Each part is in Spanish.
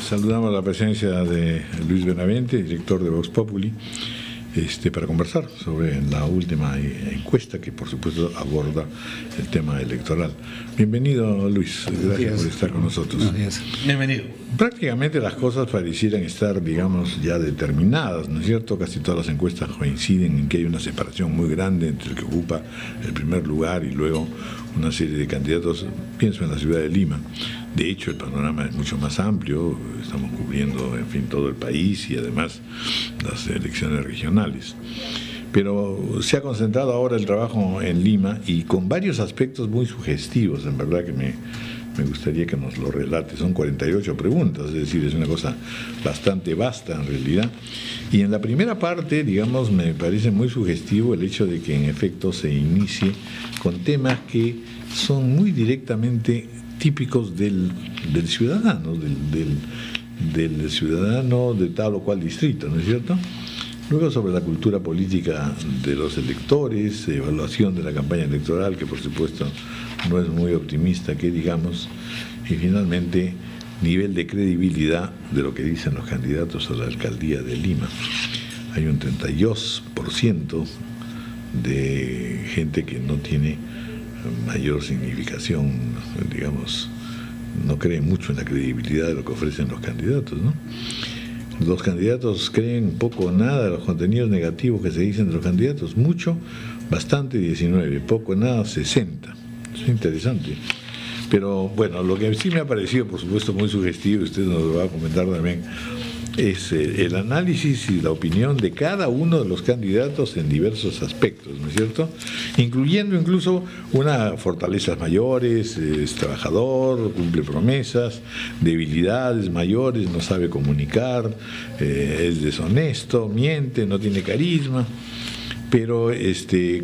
saludamos la presencia de Luis Benavente, director de Vox Populi, para conversar sobre la última encuesta que por supuesto aborda el tema electoral. Bienvenido, Luis, gracias por estar con nosotros. Gracias. Bienvenido. Prácticamente las cosas parecieran estar, digamos, ya determinadas, ¿no es cierto? Casi todas las encuestas coinciden en que hay una separación muy grande entre el que ocupa el primer lugar y luego una serie de candidatos, pienso en la ciudad de Lima. De hecho, el panorama es mucho más amplio, estamos cubriendo, en fin, todo el país y además las elecciones regionales. Pero se ha concentrado ahora el trabajo en Lima y con varios aspectos muy sugestivos, en verdad que me gustaría que nos lo relate. Son 48 preguntas, es decir, es una cosa bastante vasta en realidad. Y en la primera parte, digamos, me parece muy sugestivo el hecho de que en efecto se inicie con temas que son muy directamente típicos del ciudadano, del ciudadano de tal o cual distrito, ¿no es cierto? Luego sobre la cultura política de los electores, evaluación de la campaña electoral, que por supuesto no es muy optimista, que digamos, y finalmente nivel de credibilidad de lo que dicen los candidatos a la alcaldía de Lima. Hay un 32% de gente que no tiene mayor significación, digamos, no cree mucho en la credibilidad de lo que ofrecen los candidatos, ¿no? Los candidatos creen poco o nada de los contenidos negativos que se dicen de los candidatos, mucho, bastante 19, poco o nada 60. Es interesante. Pero bueno, lo que sí me ha parecido, por supuesto, muy sugestivo, y usted nos lo va a comentar también, es el análisis y la opinión de cada uno de los candidatos en diversos aspectos, ¿no es cierto? Incluyendo incluso fortalezas mayores, es trabajador, cumple promesas, debilidades mayores, no sabe comunicar, es deshonesto, miente, no tiene carisma. Pero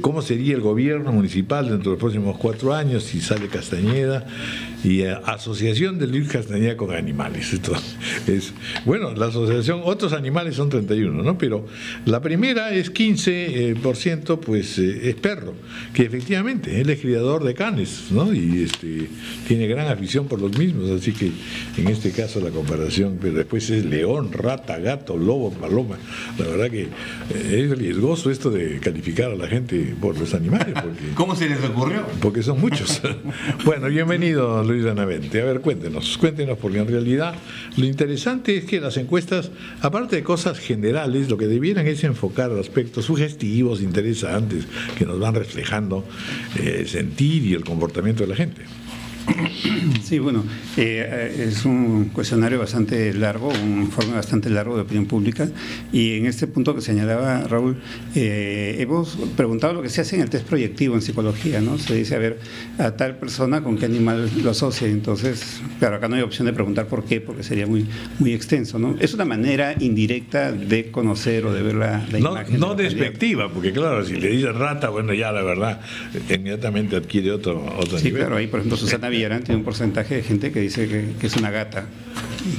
¿cómo sería el gobierno municipal dentro de los próximos 4 años si sale Castañeda? Y asociación de Luis Castañeda con animales. Esto bueno, la asociación, otros animales son 31, ¿no? Pero la primera es 15%, pues es perro, que efectivamente él es criador de canes, ¿no? Y tiene gran afición por los mismos, así que en este caso la comparación, pero después es león, rata, gato, lobo, paloma. La verdad que es riesgoso esto de calificar a la gente por los animales. Porque, ¿cómo se les ocurrió? Porque son muchos. Bueno, bienvenido, Luis Benavente. A ver, cuéntenos, porque en realidad lo interesante es que las encuestas, aparte de cosas generales, lo que debieran es enfocar aspectos sugestivos, interesantes, que nos van reflejando el sentir y el comportamiento de la gente. Sí, bueno, es un cuestionario bastante largo, un informe bastante largo de opinión pública, y en este punto que señalaba Raúl, hemos preguntado lo que se hace en el test proyectivo en psicología, ¿no? Se dice, a ver, a tal persona con qué animal lo asocia. Entonces, claro, acá no hay opción de preguntar por qué, porque sería muy extenso, ¿no? Es una manera indirecta de conocer o de ver la imagen. No despectiva, porque claro, si le dices rata, bueno, ya la verdad, inmediatamente adquiere otro sí, nivel. Claro, ahí por ejemplo Susana Villarán tiene un porcentaje de gente que dice que es una gata.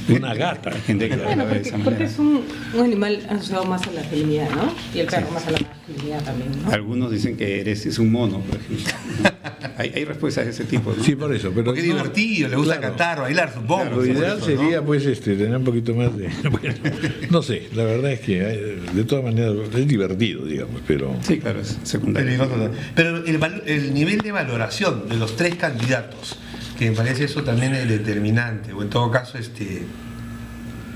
Una gata. Hay gente que bueno, porque es un animal asociado más a la feminidad, ¿no? Y el perro más a la masculinidad también, ¿no? Algunos dicen que es un mono, por ejemplo. hay respuestas de ese tipo, ¿no? Sí, por eso. Pero porque es divertido, le gusta cantar, bailar, supongo. Claro, lo ideal sería, ¿no? Pues, tener un poquito más de... Bueno, no sé, la verdad es que de todas maneras es divertido, digamos, pero... Sí, claro, es secundario. Pero el nivel de valoración de los 3 candidatos, que me parece eso también es determinante, o en todo caso es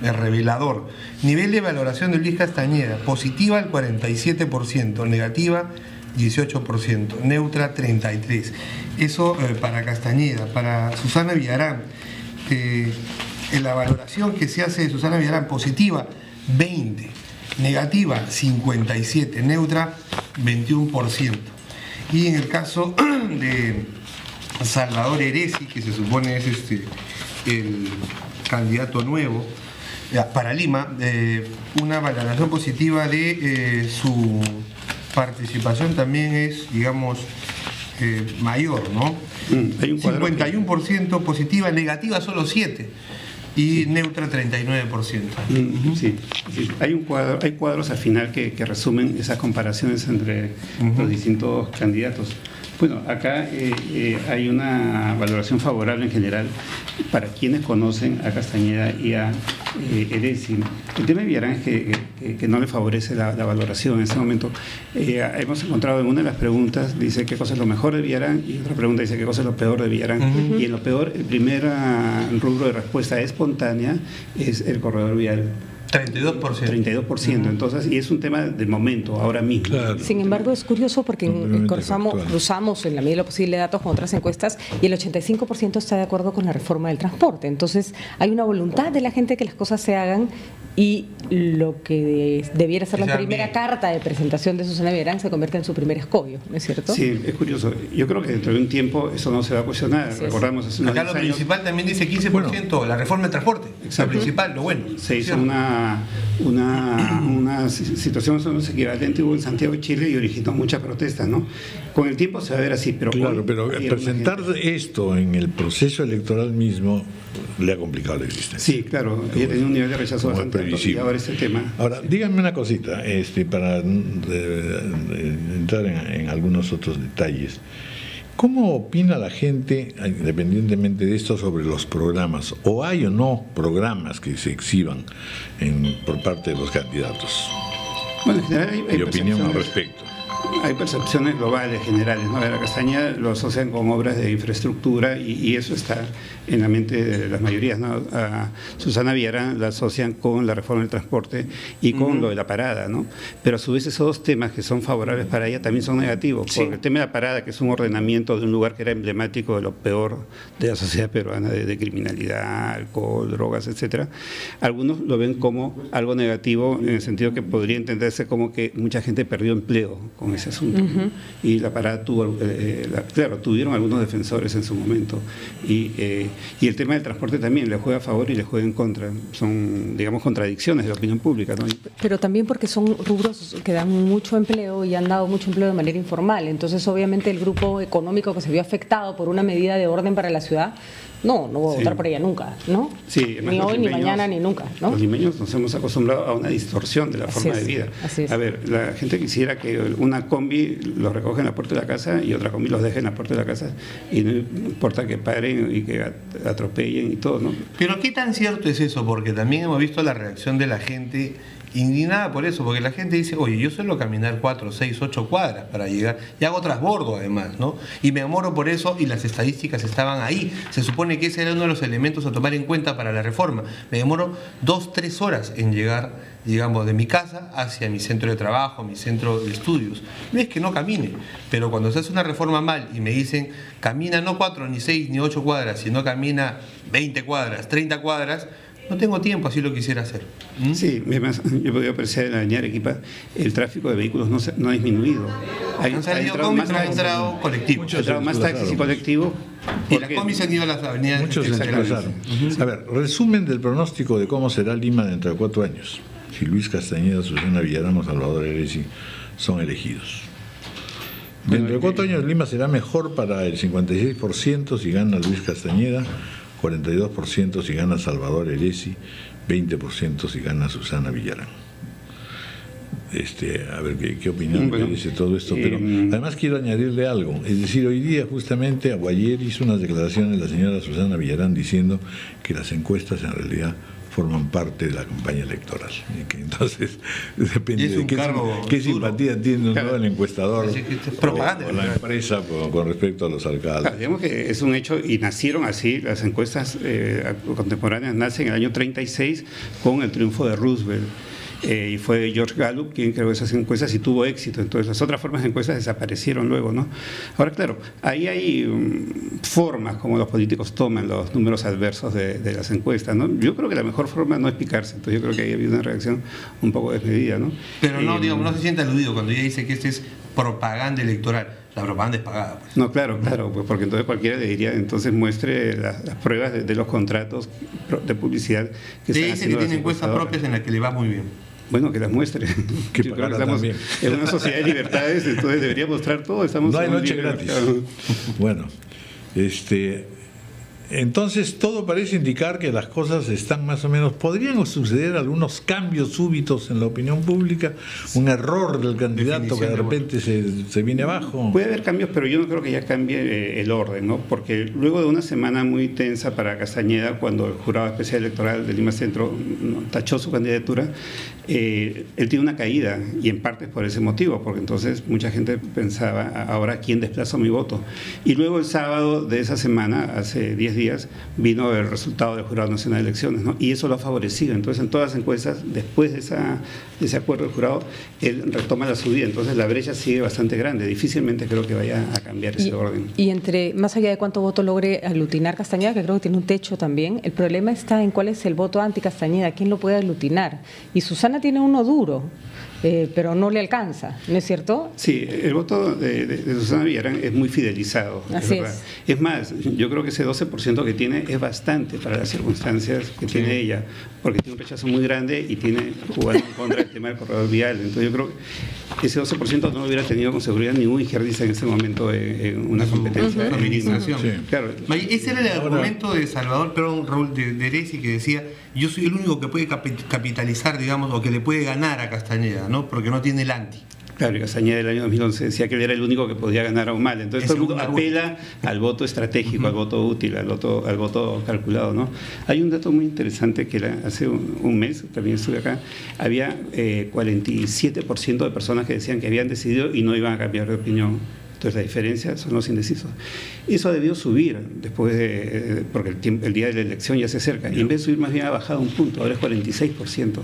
revelador. Nivel de valoración de Luis Castañeda: positiva el 47%, negativa 18%, neutra 33%. Eso para Castañeda. Para Susana Villarán, en la valoración que se hace de Susana Villarán: positiva 20%, negativa 57%, neutra 21%. Y en el caso de Salvador Heresi, que se supone es el candidato nuevo para Lima, una valoración positiva de su participación también es, digamos, mayor, ¿no? Hay un 51% positiva, negativa solo 7%. Y neutra 39%. Sí. Hay cuadros al final que resumen esas comparaciones entre los distintos candidatos. Bueno, acá hay una valoración favorable en general para quienes conocen a Castañeda y a Edesi. El tema de Villarán es que no le favorece la valoración en este momento. Hemos encontrado en una de las preguntas, dice qué cosa es lo mejor de Villarán, y otra pregunta dice qué cosa es lo peor de Villarán. Y en lo peor, el primer rubro de respuesta espontánea es el corredor vial. 32%. 32%, entonces, y es un tema de momento, ahora mismo. Claro. Sin embargo, es curioso porque cruzamos en la medida de lo posible datos con otras encuestas y el 85% está de acuerdo con la reforma del transporte. Entonces, hay una voluntad de la gente que las cosas se hagan y lo que debiera ser la primera carta de presentación de Susana Villarán se convierte en su primer escollo, ¿no es cierto? Sí, es curioso. Yo creo que dentro de un tiempo eso no se va a cuestionar. Recordamos hace unos acá lo principal también dice 15%, la reforma del transporte. Exacto. Lo principal, lo bueno. Se hizo una situación equivalente hubo en Santiago de Chile y originó muchas protestas, ¿no? Con el tiempo se va a ver así, pero claro, pero presentar esto en el proceso electoral mismo le ha complicado la existencia. Sí, claro, ella tenía un nivel de rechazo bastante alto y ahora este tema. Ahora, díganme una cosita, para entrar en algunos otros detalles. ¿Cómo opina la gente, independientemente de esto, sobre los programas? ¿O hay o no programas que se exhiban por parte de los candidatos? Bueno, en general hay opinión al respecto. Hay percepciones globales, generales, ¿no? La Castañeda lo asocian con obras de infraestructura y eso está en la mente de las mayorías, ¿no? A Susana Villarán la asocian con la reforma del transporte y con lo de la parada, ¿no? Pero a su vez esos dos temas que son favorables para ella también son negativos, porque el tema de la parada, que es un ordenamiento de un lugar que era emblemático de lo peor de la sociedad peruana, de criminalidad, alcohol, drogas, etcétera, algunos lo ven como algo negativo en el sentido que podría entenderse como que mucha gente perdió empleo con ese asunto. Y la parada tuvo, claro, tuvieron algunos defensores en su momento y el tema del transporte también le juega a favor y le juega en contra, son, digamos, contradicciones de la opinión pública, ¿no? Pero también porque son rubros que dan mucho empleo y han dado mucho empleo de manera informal, entonces obviamente el grupo económico que se vio afectado por una medida de orden para la ciudad no voy a votar por ella nunca, ¿no? Sí, ni hoy, ni mañana, ni nunca, ¿no? Los limeños nos hemos acostumbrado a una distorsión de la forma de vida. A ver, la gente quisiera que una combi los recoge en la puerta de la casa y otra combi los deje en la puerta de la casa y no importa que paren y que atropellen y todo, ¿no? Pero ¿qué tan cierto es eso? Porque también hemos visto la reacción de la gente indignada por eso, porque la gente dice, oye, yo suelo caminar 4, 6, 8 cuadras para llegar, y hago transbordo además, ¿no? Y me demoro por eso, y las estadísticas estaban ahí. Se supone que ese era uno de los elementos a tomar en cuenta para la reforma. Me demoro 2, 3 horas en llegar, digamos, de mi casa hacia mi centro de trabajo, mi centro de estudios. No es que no camine, pero cuando se hace una reforma mal y me dicen, camina no 4, ni 6, ni 8 cuadras, sino camina 20 cuadras, 30 cuadras, no tengo tiempo, así lo quisiera hacer. Sí, además, yo podía apreciar en la avenida Arequipa, el tráfico de vehículos no ha disminuido. Han salido combis, han entrado colectivos. Han entrado más taxis y colectivos. Y las combis han ido a las avenidas. Muchos se desplazaron. A ver, resumen del pronóstico de cómo será Lima dentro de 4 años. Si Luis Castañeda, Susana Villarán o Salvador Edesi son elegidos. Dentro de 4 años Lima será mejor para el 56% si gana Luis Castañeda, 42% si gana Salvador Edesi, 20% si gana Susana Villarán. A ver qué opinión merece todo esto, pero además quiero añadirle algo, es decir, hoy día justamente o ayer hizo unas declaraciones la señora Susana Villarán diciendo que las encuestas en realidad forman parte de la campaña electoral y que entonces depende de qué simpatía tiene el encuestador o la empresa con respecto a los alcaldes. Claro, digamos que es un hecho y nacieron así, las encuestas contemporáneas nacen en el año 36 con el triunfo de Roosevelt. Y fue George Gallup quien creó esas encuestas y tuvo éxito. Entonces las otras formas de encuestas desaparecieron luego, ¿no? Ahora, claro, ahí hay formas como los políticos toman los números adversos de las encuestas, ¿no? Yo creo que la mejor forma no es picarse, entonces yo creo que ahí ha habido una reacción un poco desmedida, ¿no? Pero no, digamos, no se sienta aludido cuando ella dice que este es propaganda electoral. La propaganda es pagada, pues. No, claro, pues porque entonces cualquiera le diría, entonces muestre las pruebas de los contratos de publicidad que se dice que tiene encuestas propias en las que le va muy bien. Bueno, que las muestre. Que yo creo que estamos en una sociedad de libertades, entonces debería mostrar todo. Estamos no hay noche gratis. Bueno, Entonces todo parece indicar que las cosas están más o menos, podrían suceder algunos cambios súbitos en la opinión pública, un error del candidato que de repente se viene abajo. Puede haber cambios, pero yo no creo que ya cambie el orden, ¿no? Porque luego de una semana muy tensa para Castañeda, cuando el Jurado Especial Electoral de Lima Centro tachó su candidatura, él tiene una caída, y en parte es por ese motivo, porque entonces mucha gente pensaba, ahora ¿quién desplaza mi voto? Y luego el sábado de esa semana, hace 10 días, vino el resultado del Jurado Nacional de Elecciones, ¿no? Y eso lo ha favorecido. Entonces, en todas las encuestas, después de ese acuerdo del jurado, él retoma la subida. Entonces, la brecha sigue bastante grande. Difícilmente creo que vaya a cambiar ese orden. Y más allá de cuánto voto logre aglutinar Castañeda, que creo que tiene un techo también, el problema está en cuál es el voto anti-Castañeda, quién lo puede aglutinar. Y Susana tiene uno duro, pero no le alcanza, ¿no es cierto? Sí, el voto de Susana Villarán es muy fidelizado. Así es más, yo creo que ese 12% que tiene es bastante para las circunstancias que tiene ella, porque tiene un rechazo muy grande y tiene jugando en contra del tema del corredor vial. Entonces yo creo que ese 12% no lo hubiera tenido con seguridad ningún izquierdista en ese momento en una competencia de administración. Sí. Claro. Ese era el argumento de Salvador Raúl de Eresi, que decía: yo soy el único que puede capitalizar, digamos, o que le puede ganar a Castañeda, ¿no? Porque no tiene el anti. Claro, y Castañeda del año 2011 decía que él era el único que podía ganar a Humala. Entonces todo el mundo apela al voto estratégico, al voto útil, al voto calculado, ¿no? Hay un dato muy interesante que hace un mes, también estuve acá, había 47% de personas que decían que habían decidido y no iban a cambiar de opinión. Entonces la diferencia son los indecisos. Eso debió subir después porque el día de la elección ya se acerca. Y en vez de subir, más bien ha bajado un punto, ahora es 46%.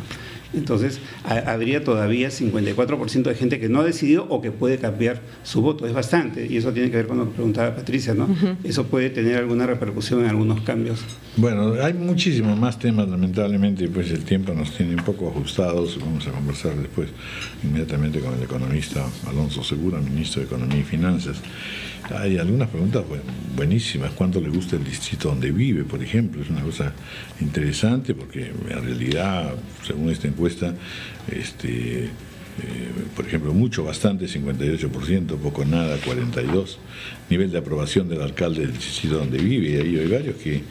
Entonces habría todavía 54% de gente que no ha decidido o que puede cambiar su voto. Es bastante, y eso tiene que ver con lo que preguntaba Patricia, ¿no? Eso puede tener alguna repercusión en algunos cambios. Bueno, hay muchísimos más temas, lamentablemente, pues el tiempo nos tiene un poco ajustados. Vamos a conversar después inmediatamente con el economista Alonso Segura, ministro de Economía y Finanzas. Hay algunas preguntas buenísimas. ¿Cuánto le gusta el distrito donde vive, por ejemplo? Es una cosa interesante porque en realidad, según esta encuesta, por ejemplo, mucho, bastante, 58%, poco, nada, 42%. Nivel de aprobación del alcalde del distrito donde vive, y ahí hay varios que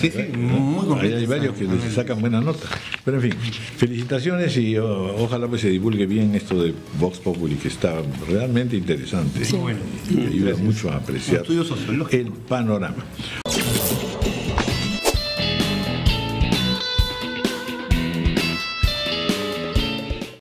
hay varios que les sacan buena nota. Pero en fin, felicitaciones y ojalá pues se divulgue bien esto de Vox Populi, que está realmente interesante. Sí, bueno. Y ayuda mucho a apreciar el panorama.